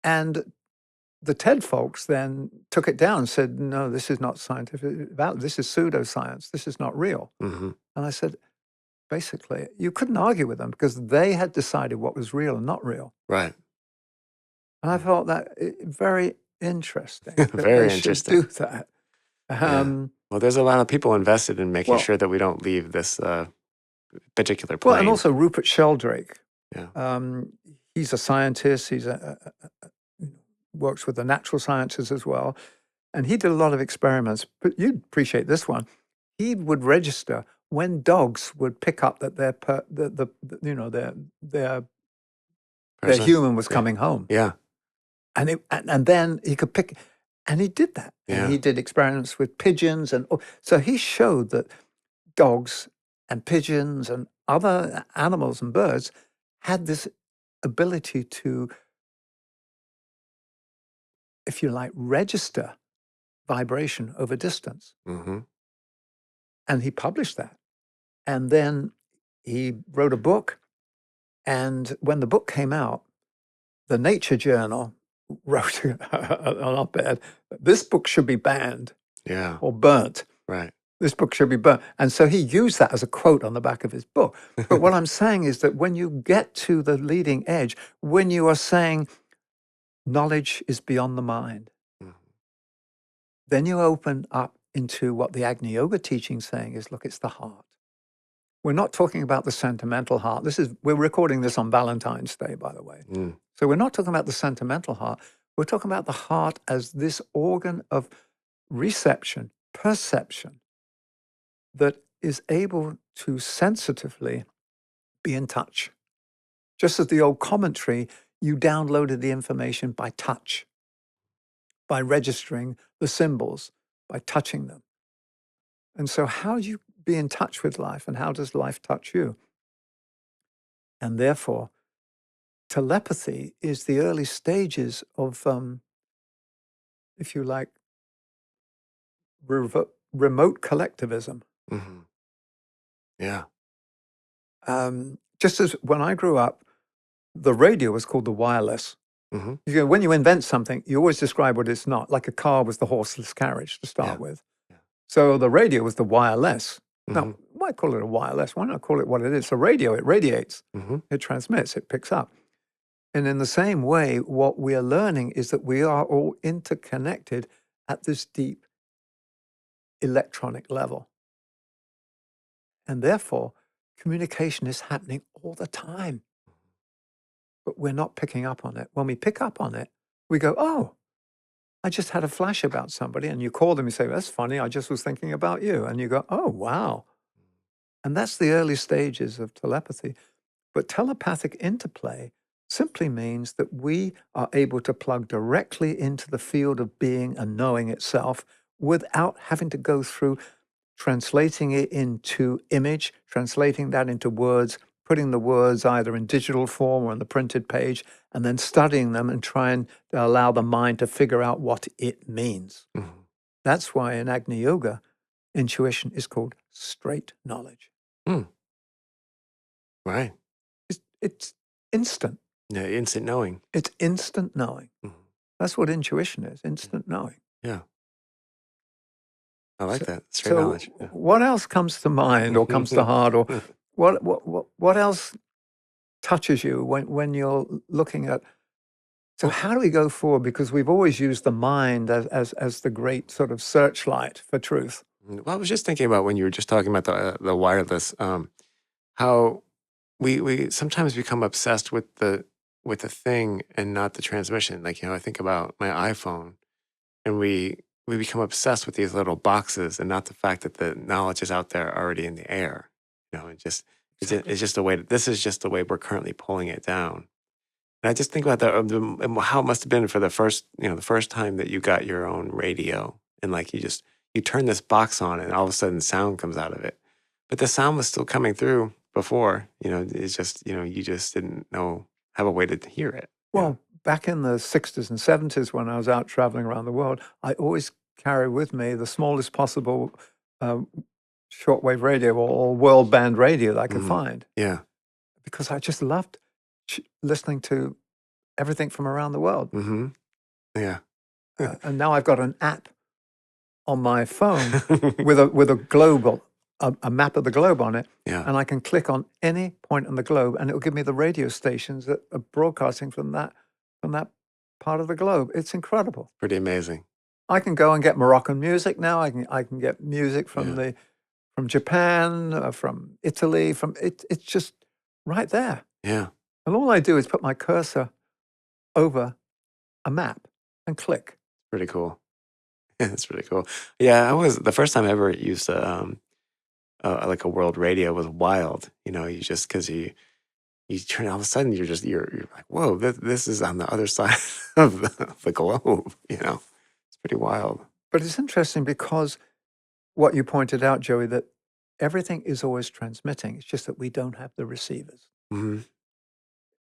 And the TED folks then took it down and said, no, this is not scientific. This is pseudoscience. This is not real. Mm-hmm. And I said, basically, you couldn't argue with them because they had decided what was real and not real. Right. And I thought that very interesting. Very they interesting. should do that. Well, there's a lot of people invested in making sure that we don't leave this particular plane. Well, and also Rupert Sheldrake. Yeah. He's a scientist. He's works with the natural sciences as well. And he did a lot of experiments. But you'd appreciate this one. He would register when dogs would pick up that their human was coming home. Yeah. And then he could pick, and he did that. Yeah. And he did experiments with pigeons. And so he showed that dogs and pigeons and other animals and birds had this ability to, if you like, register vibration over distance. Mm-hmm. And he published that. And then he wrote a book. And when the book came out, the Nature Journal wrote an op-ed, this book should be banned or burnt. Right. This book should be burnt. And so he used that as a quote on the back of his book. But what I'm saying is that when you get to the leading edge, when you are saying knowledge is beyond the mind, then you open up into what the Agni Yoga teaching is saying is, look, it's the heart. We're not talking about the sentimental heart. We're recording this on Valentine's Day, by the way. So we're not talking about the sentimental heart. We're talking about the heart as this organ of reception, perception, that is able to sensitively be in touch. Just as the old commentary, you downloaded the information by touch, by registering the symbols, by touching them. And so how do you be in touch with life, and how does life touch you? And therefore, telepathy is the early stages of, if you like, remote collectivism. Mm-hmm. Yeah. Just as when I grew up, the radio was called the wireless. Mm-hmm. When you invent something, you always describe what it's not. Like a car was the horseless carriage to start with. Yeah. So the radio was the wireless. Now, why call it a wireless? Why not call it what it is? A radio, it radiates, it transmits, it picks up. And in the same way, what we are learning is that we are all interconnected at this deep electronic level. And therefore, communication is happening all the time. But we're not picking up on it. When we pick up on it, we go, oh, I just had a flash about somebody. And you call them, you say, that's funny, I just was thinking about you. And you go, oh, wow. And that's the early stages of telepathy. But telepathic interplay simply means that we are able to plug directly into the field of being and knowing itself without having to go through translating it into image, translating that into words, putting the words either in digital form or on the printed page, and then studying them and trying to allow the mind to figure out what it means. That's why in Agni Yoga, intuition is called straight knowledge. Right. It's instant. Yeah, instant knowing. It's instant knowing. That's what intuition is, instant knowing. Yeah. I like that. Straight knowledge. Yeah. What else comes to mind or comes to heart, or what else touches you when you're looking at? So how do we go forward? Because we've always used the mind as the great sort of searchlight for truth. Well, I was just thinking about when you were just talking about the wireless, how we sometimes become obsessed with the thing and not the transmission. Like, I think about my iPhone, and we become obsessed with these little boxes and not the fact that the knowledge is out there already in the air. It's just the way this is just the way we're currently pulling it down. And I just think about that, how it must have been for the first time that you got your own radio, and like you turn this box on, and all of a sudden sound comes out of it. But the sound was still coming through before. It's just you just didn't have a way to hear it. Well, back in the 60s and 70s, when I was out traveling around the world, I always carry with me the smallest possible shortwave radio or world band radio that I could find, Yeah. because I just loved listening to everything from around the world. Mm-hmm. Yeah. And now I've got an app on my phone with a globe, a map of the globe on it, Yeah. and I can click on any point on the globe, and it will give me the radio stations that are broadcasting from that part of the globe. It's incredible. Pretty amazing. I can go and get Moroccan music now. I can get music from Yeah. from Japan, from Italy, it's just right there. Yeah. And all I do is put my cursor over a map and click. Pretty cool. Yeah, that's pretty cool. Yeah, the first time I ever used like a world radio was wild. You just because you turn, all of a sudden you're like, whoa, this is on the other side of the globe. It's pretty wild. But it's interesting because what you pointed out, Joey, that everything is always transmitting. It's just that we don't have the receivers. Mm-hmm.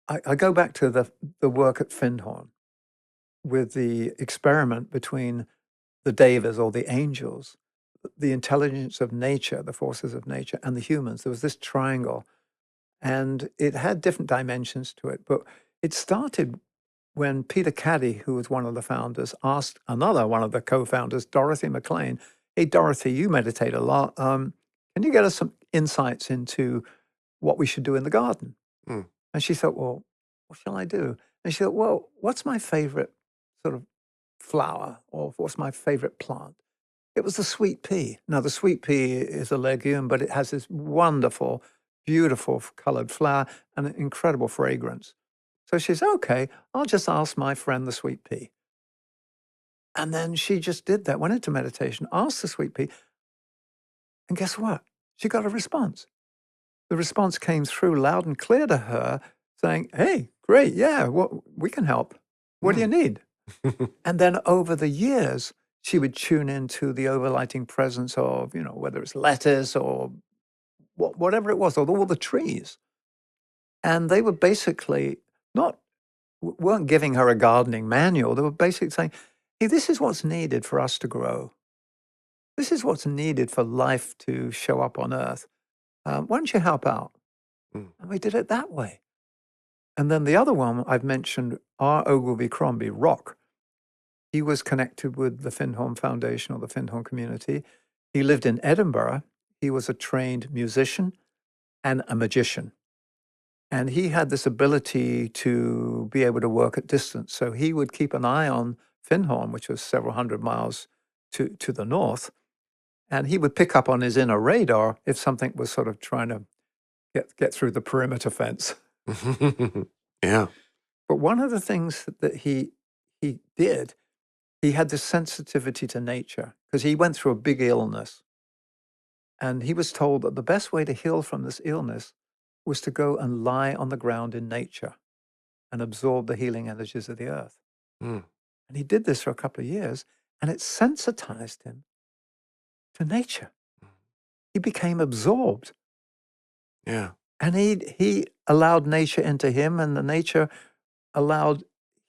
I go back to the work at Findhorn with the experiment between the devas or the angels, the intelligence of nature, the forces of nature, and the humans. There was this triangle, and it had different dimensions to it. But it started when Peter Caddy, who was one of the founders, asked another one of the co-founders, Dorothy McLean, "Hey, Dorothy, you meditate a lot. Can you get us some insights into what we should do in the garden?" Mm. And she thought, "Well, what shall I do?" And she thought, "Well, what's my favorite sort of flower, or what's my favorite plant?" It was the sweet pea. Now, the sweet pea is a legume, but it has this wonderful, beautiful colored flower and an incredible fragrance. So she said, "Okay, I'll just ask my friend the sweet pea." And then she just did that, went into meditation, asked the sweet pea, and guess what? She got a response. The response came through loud and clear to her saying, "Hey, great, yeah, we can help. What do you need?" And then over the years, she would tune into the overlighting presence of, whether it's lettuce or whatever it was, or all the trees. And they were basically weren't giving her a gardening manual. They were basically saying, "Hey, this is what's needed for us to grow. This is what's needed for life to show up on Earth. Why don't you help out?" Mm. And we did it that way. And then the other one I've mentioned, R. Ogilvy Crombie, Rock. He was connected with the Findhorn Foundation or the Findhorn community. He lived in Edinburgh. He was a trained musician and a magician. And he had this ability to be able to work at distance. So he would keep an eye on Findhorn, which was several hundred miles to the north. And he would pick up on his inner radar if something was sort of trying to get through the perimeter fence. Yeah. But one of the things that he did, he had this sensitivity to nature because he went through a big illness. And he was told that the best way to heal from this illness was to go and lie on the ground in nature and absorb the healing energies of the earth. Mm. And he did this for a couple of years, and it sensitized him to nature. He became absorbed. Yeah. And he allowed nature into him, and the nature allowed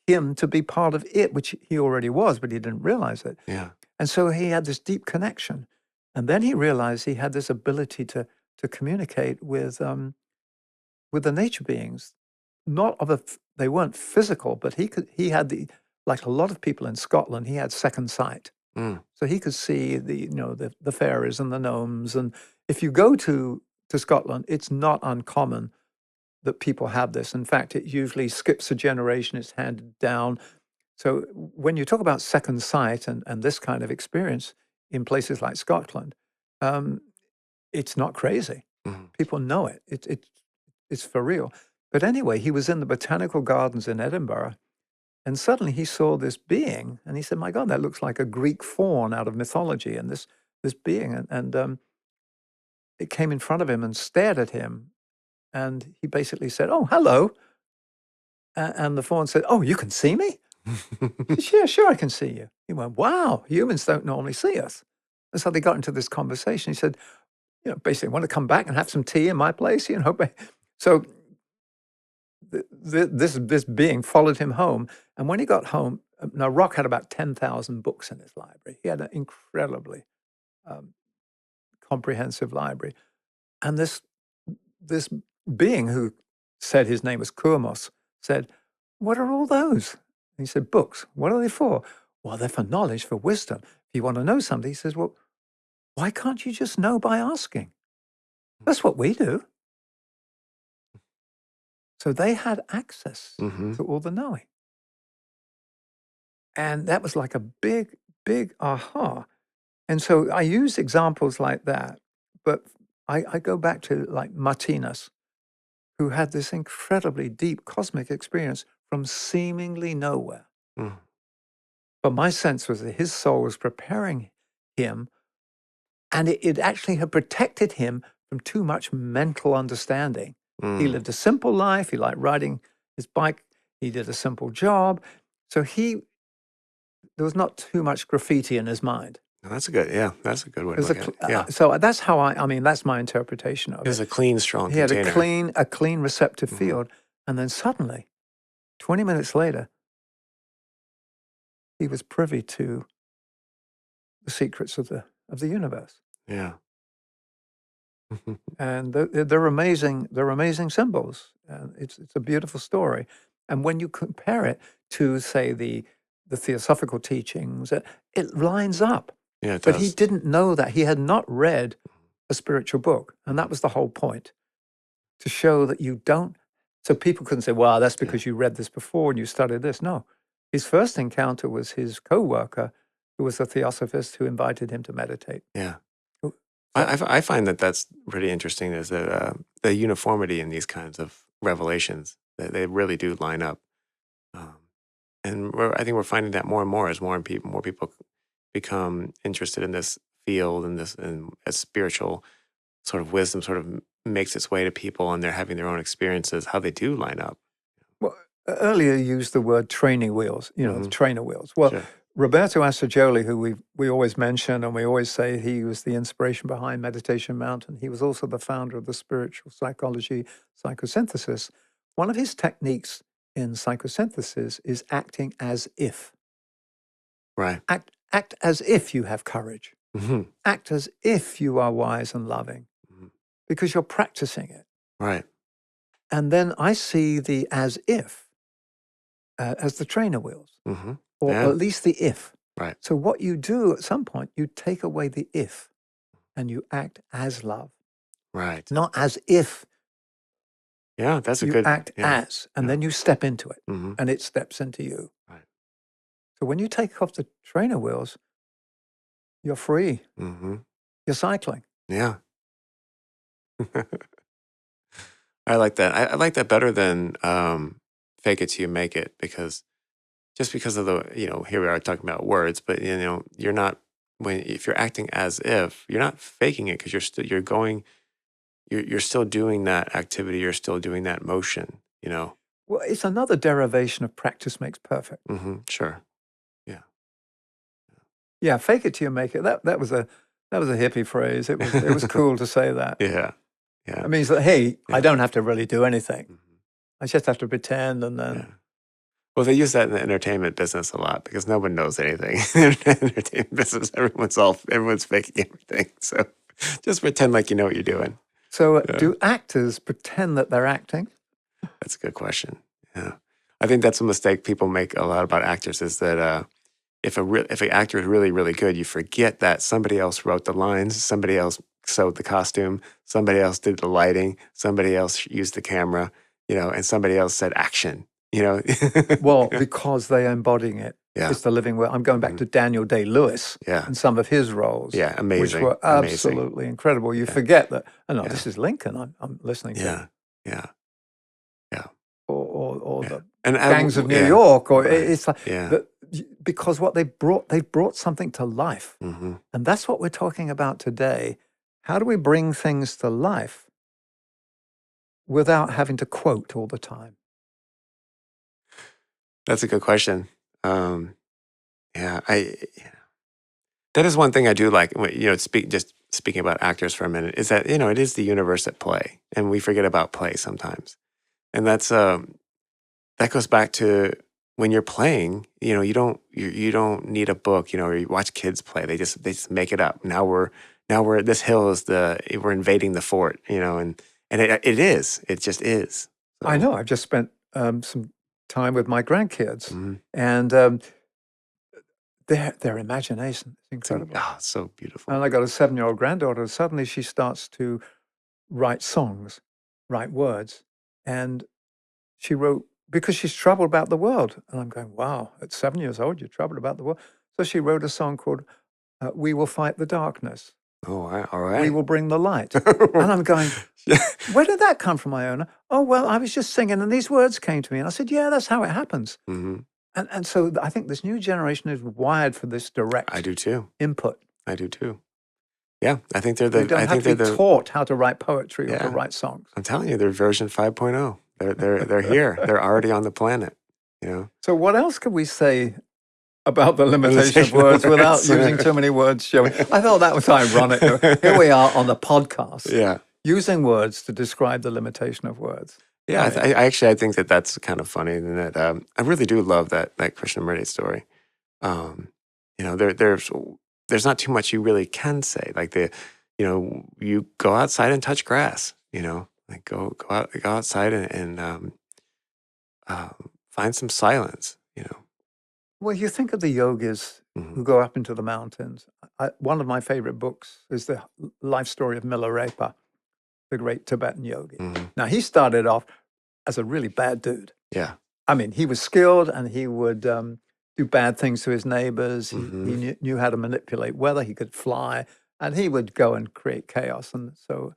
him to be part of it, which he already was, but he didn't realize it. Yeah. And so he had this deep connection. And then he realized he had this ability to communicate with the nature beings. Not of they weren't physical, but he had like a lot of people in Scotland, he had second sight. Mm. So he could see the fairies and the gnomes. And if you go to Scotland, it's not uncommon that people have this. In fact, it usually skips a generation, it's handed down. So when you talk about second sight and this kind of experience in places like Scotland, it's not crazy. Mm. People know it. It's it's for real. But anyway, he was in the botanical gardens in Edinburgh, and suddenly he saw this being, and he said, "My God, that looks like a Greek faun out of mythology." And this being, and it came in front of him and stared at him, and he basically said, "Oh, hello." And the faun said, "Oh, you can see me?" He said, "Yeah, sure, I can see you." He went, "Wow, humans don't normally see us." And so they got into this conversation. He said, basically, "Want to come back and have some tea in my place?" So this being followed him home, and when he got home, now Rock had about 10,000 books in his library. He had an incredibly um, comprehensive library, and this being who said his name was Kurmos said, "What are all those?" And he said, "Books. What are they for?" "Well, they're for knowledge, for wisdom. If you want to know something," he says, "well, why can't you just know by asking? That's what we do." So they had access Hmm. to all the knowing. And that was like a big, big aha. And so I use examples like that, but I go back to like Martinus, who had this incredibly deep cosmic experience from seemingly nowhere. Mm. But my sense was that his soul was preparing him, and it actually had protected him from too much mental understanding. He Mm. lived a simple life. He liked riding his bike. He did a simple job. So there was not too much graffiti in his mind. That's a good, yeah, that's a good way to There's a look at it. Yeah. so that's how I mean, that's my interpretation of It was it. a clean, strong He had container. a clean receptive Mhm. field, and then suddenly, 20 minutes later, he was privy to the secrets of the universe. Yeah. And they're amazing. They're amazing symbols. And it's a beautiful story. And when you compare it to, say, the theosophical teachings, it lines up. Yeah, it But he does. didn't know that. He had not read a spiritual book, and that was the whole point, to show that you don't. So people couldn't say, "Well, that's Yeah. because you read this before and you studied this." No, his first encounter was his co-worker, who was a theosophist who invited him to meditate. Yeah. So, I find that that's pretty interesting is that the uniformity in these kinds of revelations, that they really do line up. Um, and I think we're finding that more and more as more people become interested in this field and this and as spiritual sort of wisdom sort of makes its way to people and they're having their own experiences, how they do line up. well, earlier you used the word training wheels, the Hmm. trainer wheels. Well, Sure. Roberto Assagioli, who we always mention and we always say he was the inspiration behind Meditation Mountain, he was also the founder of the spiritual psychology psychosynthesis. One of his techniques in psychosynthesis is acting as if. Right. Act as if you have courage. Hmm. Act as if you are wise and loving, Hmm. because you're practicing it. Right. And then I see the as if as the trainer wheels, Hmm. or Yeah. at least the if. Right. So what you do at some point, you take away the if and you act as love, Right. not as if. Yeah, that's a You good, act yeah. as, and Yeah. then you step into it, Hmm. and it steps into you. Right. So when you take off the trainer wheels, you're free. Hmm. You're cycling. Yeah. I like that. I like that better than fake it till you make it because just because of the, here we are talking about words, but you're not if you're acting as if you're not faking it because you're still doing that activity. You're still doing that motion. Well, it's another derivation of practice makes perfect. Sure. Yeah. Yeah, fake it till you make it. That was a hippie phrase. It was cool to say that. Yeah. Yeah. It means that, hey, I Yeah. don't have to really do anything. Mhm. I just have to pretend, and Yeah. then Well, they use that in the entertainment business a lot because no one knows anything. In the entertainment business, everyone's faking everything. So just pretend like you know what you're doing. so Yeah, do actors pretend that they're acting? that's a good question. Yeah, I think that's a mistake people make a lot about actors is that if an actor is really really good, you forget that somebody else wrote the lines, somebody else sewed the costume, somebody else did the lighting, somebody else used the camera, and somebody else said action. Well, because they're embodying it. Yeah. It's the living word. I'm going back Mhm. to Daniel Day-Lewis Yeah. and some of his roles, Yeah. which Amazing. were Amazing. absolutely incredible. You Yeah. forget that, oh no, Yeah. this is Lincoln I'm listening to. Yeah. Yeah. or Yeah. the And gangs of New yeah, York, or right. it's like Yeah. because what they brought something to life, Mm-hmm. and that's what we're talking about today. How do we bring things to life without having to quote all the time? That's a good question. Um, yeah, that is one thing I do like. Just speaking about actors for a minute, is that it is the universe at play, and we forget about play sometimes. And that goes back to when you're playing. You don't need a book. Or you watch kids play. They just make it up. Now we're this hill is we're invading the fort. And it is. It just is. I So. know. I've just spent some time with my grandkids, Mhm. and their imagination is incredible. It's so beautiful. And I got a 7-year-old granddaughter. Suddenly, she starts to write songs, write words, and she wrote because she's troubled about the world. And I'm going, wow, at 7 years old, you're troubled about the world. So she wrote a song called "We Will Fight the Darkness. Oh, all We right. will bring the light." And I'm going, where did that come from, Iona? Oh, well, I was just singing and these words came to me. And I said, yeah, that's how it happens. Hmm. And so I think this new generation is wired for this I direct do too. input. I do too. Yeah, I think they're We the. don't I have think to they're be the. taught how to write poetry or to Yeah, write songs. I'm telling you, they're version 5.0. They're here. They're already on the planet. You know, So what else could we say about the limitation of limitation of words without words. using too many words, Joey? I thought that was ironic. Here we are on the podcast Yeah, using words to describe the limitation of words. yeah. Oh, yeah. I think that's kind of funny, and that I really do love that Krishnamurti story. Um, there's not too much you really can say. Like you go outside and touch grass. Like go outside and find some silence. Well, you think of the yogis Hmm. who go up into the mountains. One of my favorite books is the life story of Milarepa, the great Tibetan yogi. Hmm. Now, he started off as a really bad dude. Yeah. I mean, he was skilled and he would do bad things to his neighbors. He Hmm. knew how to manipulate weather. He could fly and he would go and create chaos. And so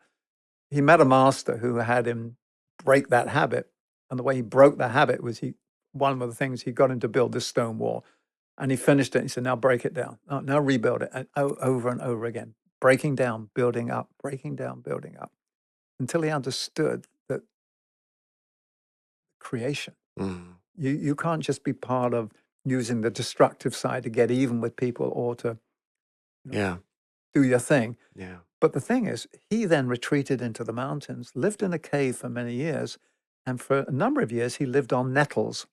he met a master who had him break that habit. And the way he broke the habit was one of the things he got him to build this stone wall. And he finished it. He said, now break it down. Now rebuild it. And over and over again, breaking down, building up, breaking down, building up, until he understood that creation, Hmm. you can't just be part of using the destructive side to get even with people or to Yeah. do your thing. Yeah. But the thing is, he then retreated into the mountains, lived in a cave for many years, and for a number of years, he lived on nettles.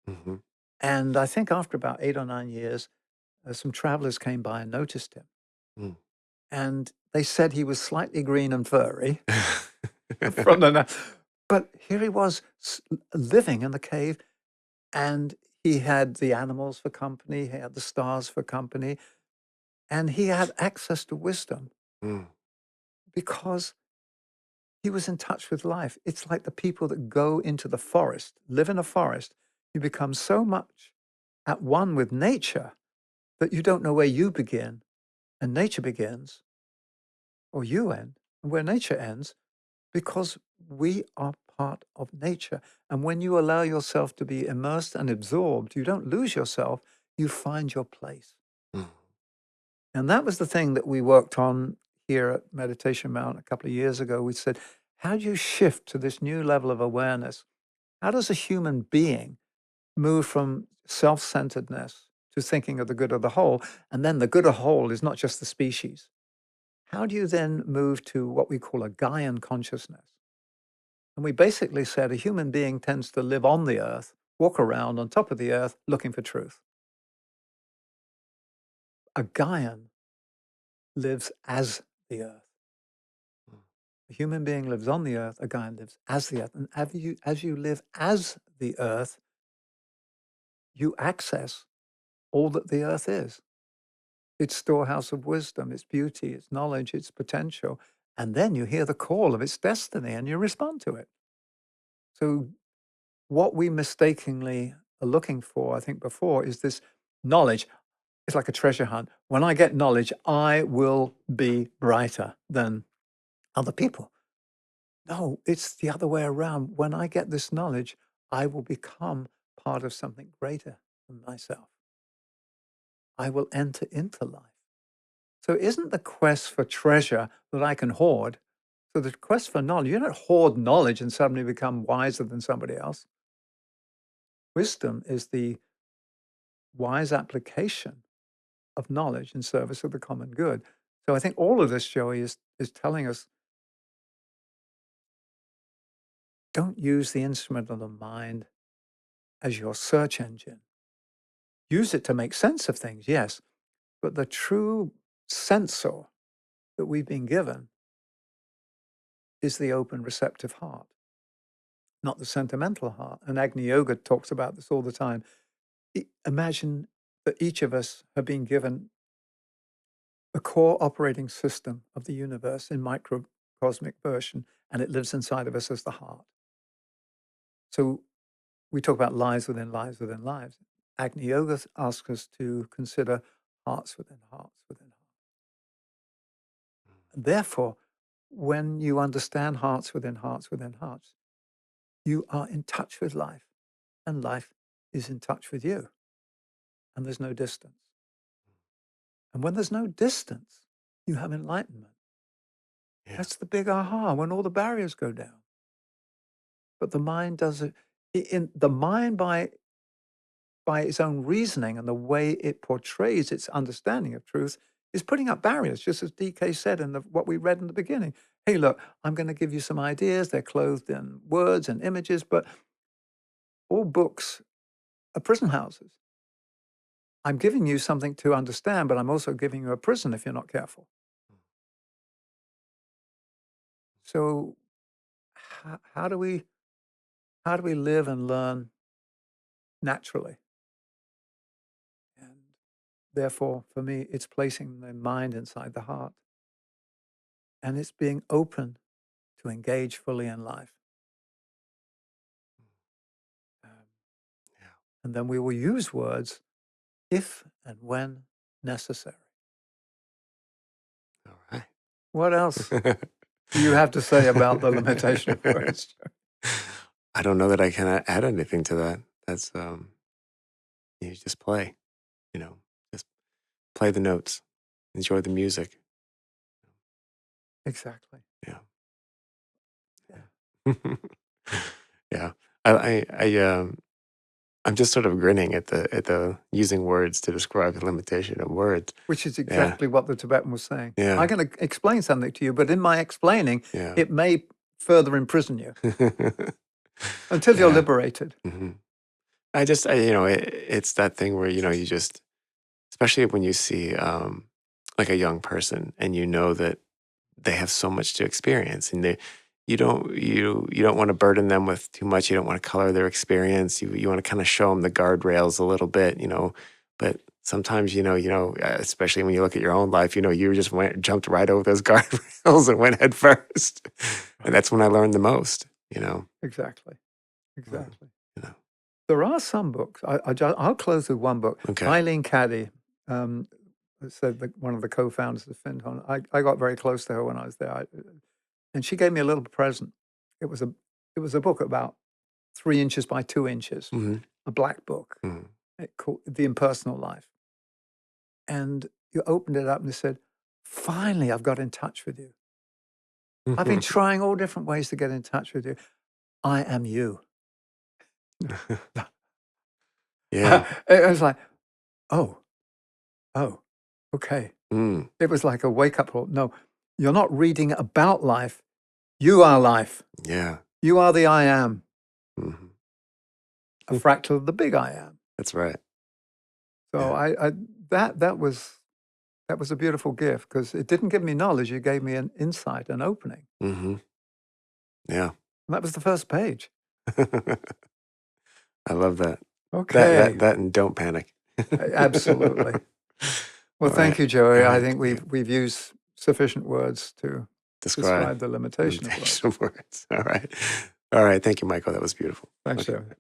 Hmm. And I think after about 8 or 9 years, some travelers came by and noticed him. Mm. And they said he was slightly green and furry from the but here he was living in the cave, and he had the animals for company, he had the stars for company, and he had access to wisdom Mm. because he was in touch with life. It's like the people that go into the forest, live in a forest, you become so much at one with nature that you don't know where you begin and nature begins, or you end, and where nature ends, because we are part of nature. And when you allow yourself to be immersed and absorbed, you don't lose yourself, you find your place. Mm. And that was the thing that we worked on here at Meditation Mount a couple of years ago. We said, how do you shift to this new level of awareness? How does a human being move from self-centeredness to thinking of the good of the whole? And then the good of the whole is not just the species. How do you then move to what we call a Gaian consciousness? And we basically said a human being tends to live on the earth, walk around on top of the earth looking for truth. A Gaian lives as the earth. A human being lives on the earth, a Gaian lives as the earth. And as you live as the earth, you access all that the earth is. Its storehouse of wisdom, its beauty, its knowledge, its potential. And then you hear the call of its destiny and you respond to it. So what we mistakenly are looking for, I think before, is this knowledge. It's like a treasure hunt. When I get knowledge, I will be brighter than other people. No, it's the other way around. When I get this knowledge, I will become part of something greater than myself. I will enter into life. So isn't the quest for treasure that I can hoard? So the quest for knowledge, you don't hoard knowledge and suddenly become wiser than somebody else. Wisdom is the wise application of knowledge in service of the common good. So I think all of this, Joey, is telling us, don't use the instrument of the mind as your search engine. Use it to make sense of things, yes, but the true sensor that we've been given is the open, receptive heart, not the sentimental heart. And Agni Yoga talks about this all the time. Imagine that each of us have been given a core operating system of the universe in microcosmic version, and it lives inside of us as the heart. So we talk about lives within lives within lives. Agni Yoga asks us to consider hearts within hearts within hearts. And therefore, when you understand hearts within hearts within hearts, you are in touch with life, and life is in touch with you, and there's no distance. And when there's no distance, you have enlightenment. Yeah. That's the big aha, when all the barriers go down. But the mind does it. In the mind, by its own reasoning and the way it portrays its understanding of truth, is putting up barriers, just as DK said in what we read in the beginning. Hey, look, I'm going to give you some ideas. They're clothed in words and images, but all books are prison houses. I'm giving you something to understand, but I'm also giving you a prison if you're not careful. So how do we live and learn naturally? And therefore, for me, it's placing the mind inside the heart. And it's being open to engage fully in life. Yeah. And then we will use words if and when necessary. All right. What else do you have to say about the limitation of words? I don't know that I can add anything to that. That's you just play, just play the notes, enjoy the music. Exactly. Yeah. Yeah. Yeah. I'm just sort of grinning at the using words to describe the limitation of words. Which is Yeah. exactly what the Tibetan was saying. Yeah. I'm going to explain something to you, but in my explaining, Yeah. it may further imprison you until you're Yeah. liberated. Mhm. It's that thing where, you just, especially when you see like a young person and you know that they have so much to experience, and you don't want to burden them with too much. You don't want to color their experience. You want to kind of show them the guardrails a little bit, but sometimes, especially when you look at your own life, you just jumped right over those guardrails and went head first. And that's when I learned the most, Exactly. Exactly. you know. There are some books. I'll close with one book. Okay. Eileen Caddy, said one of the co-founders of Findhorn. I got very close to her when I was there, and she gave me a little present. It was a book about 3 inches by 2 inches, Mm-hmm. a black book. Mm-hmm. It called The Impersonal Life. And you opened it up and it said, "Finally, I've got in touch with you. I've been trying all different ways to get in touch with you. I am you." Yeah. It was like, oh, okay. Mm. It was like a wake-up call. No, you're not reading about life. You are life. Yeah. You are the I am, Mm-hmm. a fractal of the big I am. That's right. So that was a beautiful gift, because it didn't give me knowledge. It gave me an insight, an opening. Mm-hmm. Yeah. And that was the first page. I love that. Okay. That and don't panic. Absolutely. Well, All thank right. you, Joey. All I right. think we've used sufficient words to describe the limitation of words. Limitation of words. All right. All right. Thank you, Michael. That was beautiful. Thanks, Okay. Joey.